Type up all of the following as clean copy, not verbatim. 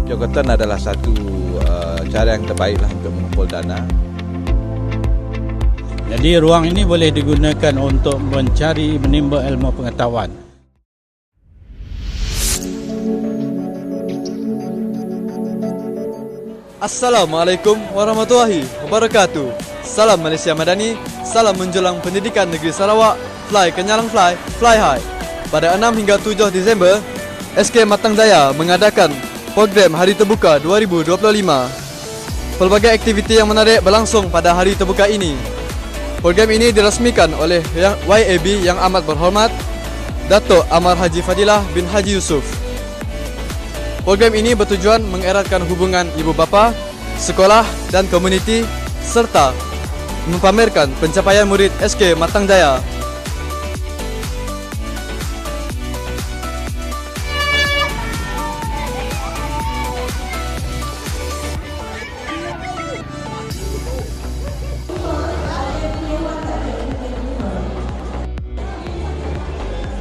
Jogoton adalah satu cara yang terbaiklah untuk mengumpul dana. Jadi ruang ini boleh digunakan untuk menimba ilmu pengetahuan. Assalamualaikum warahmatullahi wabarakatuh. Salam Malaysia Madani, salam menjulang pendidikan negeri Sarawak. Fly Kenyalang Fly, Fly High. Pada 6 hingga 7 Disember, SK Matang Jaya mengadakan program Hari Terbuka 2025. Pelbagai aktiviti yang menarik berlangsung pada Hari Terbuka ini. Program ini dirasmikan oleh YAB yang amat berhormat Datuk Amar Haji Fadilah bin Haji Yusof. Program ini bertujuan mengeratkan hubungan ibu bapa, sekolah dan komuniti serta mempamerkan pencapaian murid SK Matang Jaya.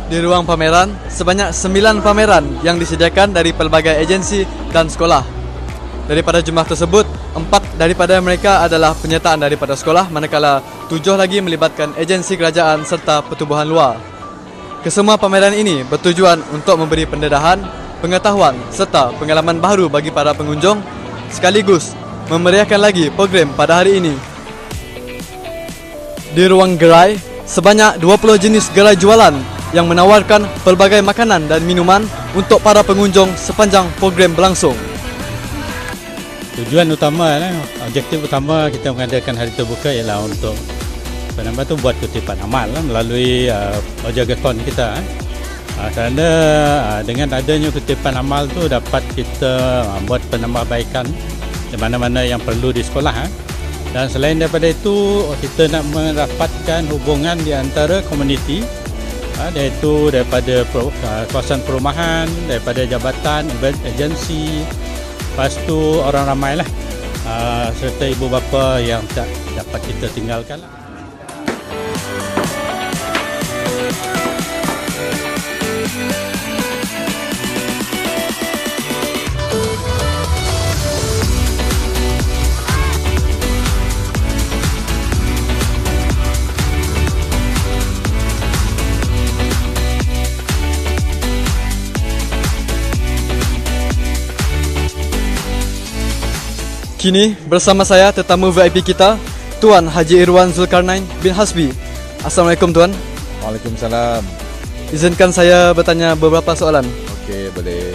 Di ruang pameran, sebanyak 9 pameran yang disediakan dari pelbagai agensi dan sekolah. Daripada jumlah tersebut, 4 daripada mereka adalah penyertaan daripada sekolah, manakala 7 lagi melibatkan agensi kerajaan serta pertubuhan luar. Kesemua pameran ini bertujuan untuk memberi pendedahan, pengetahuan serta pengalaman baru bagi para pengunjung, sekaligus memeriahkan lagi program pada hari ini. Di ruang gerai, sebanyak 20 jenis gerai jualan yang menawarkan pelbagai makanan dan minuman untuk para pengunjung sepanjang program berlangsung. Tujuan utama, objektif utama kita mengadakan Hari Terbuka ialah untuk buat kutipan amal melalui Jogoton kita. Kerana dengan adanya kutipan amal tu dapat kita buat penambahbaikan di mana-mana yang perlu di sekolah. Dan selain daripada itu, kita nak merapatkan hubungan di antara komuniti, iaitu daripada kawasan perumahan, daripada jabatan, agensi, lepas tu orang ramai lah, serta ibu bapa yang tak dapat kita tinggalkan lah. Kini bersama saya tetamu VIP kita, Tuan Haji Irwan Zulkarnain bin Hasbi. Assalamualaikum Tuan. Waalaikumsalam. Izinkan saya bertanya beberapa soalan. Okey, boleh.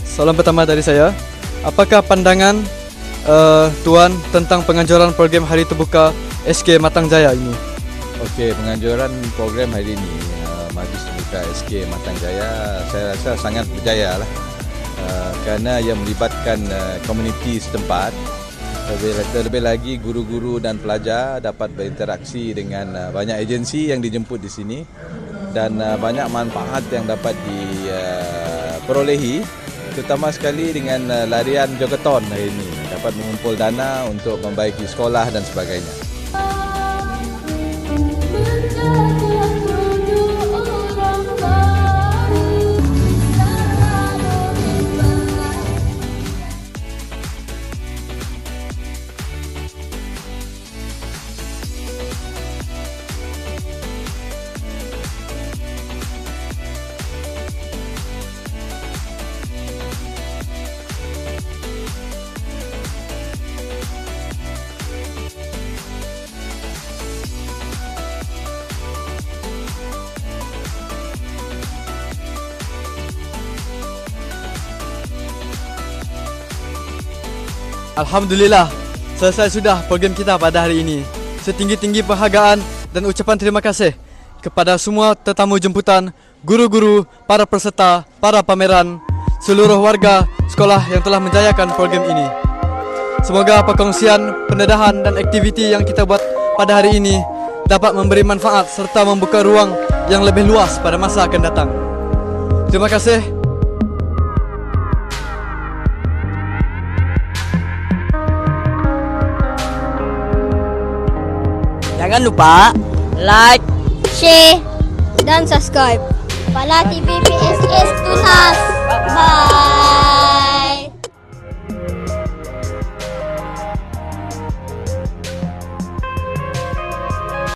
Soalan pertama dari saya, apakah pandangan Tuan tentang penganjuran program Hari Terbuka SK Matang Jaya ini? Okey, penganjuran program hari ini Majlis Terbuka SK Matang Jaya, saya rasa sangat berjaya lah. Kerana ia melibatkan komuniti setempat. Lebih lagi guru-guru dan pelajar dapat berinteraksi dengan banyak agensi yang dijemput di sini, dan banyak manfaat yang dapat diperolehi, terutama sekali dengan larian Jogoton hari ini, dapat mengumpul dana untuk membaiki sekolah dan sebagainya. Alhamdulillah, selesai sudah program kita pada hari ini. Setinggi-tinggi penghargaan dan ucapan terima kasih kepada semua tetamu jemputan, guru-guru, para peserta, para pameran, seluruh warga sekolah yang telah menjayakan program ini. Semoga perkongsian, pendedahan dan aktiviti yang kita buat pada hari ini dapat memberi manfaat serta membuka ruang yang lebih luas pada masa akan datang. Terima kasih. Jangan lupa like, share dan subscribe Pala TV PSS Tunas. Bye.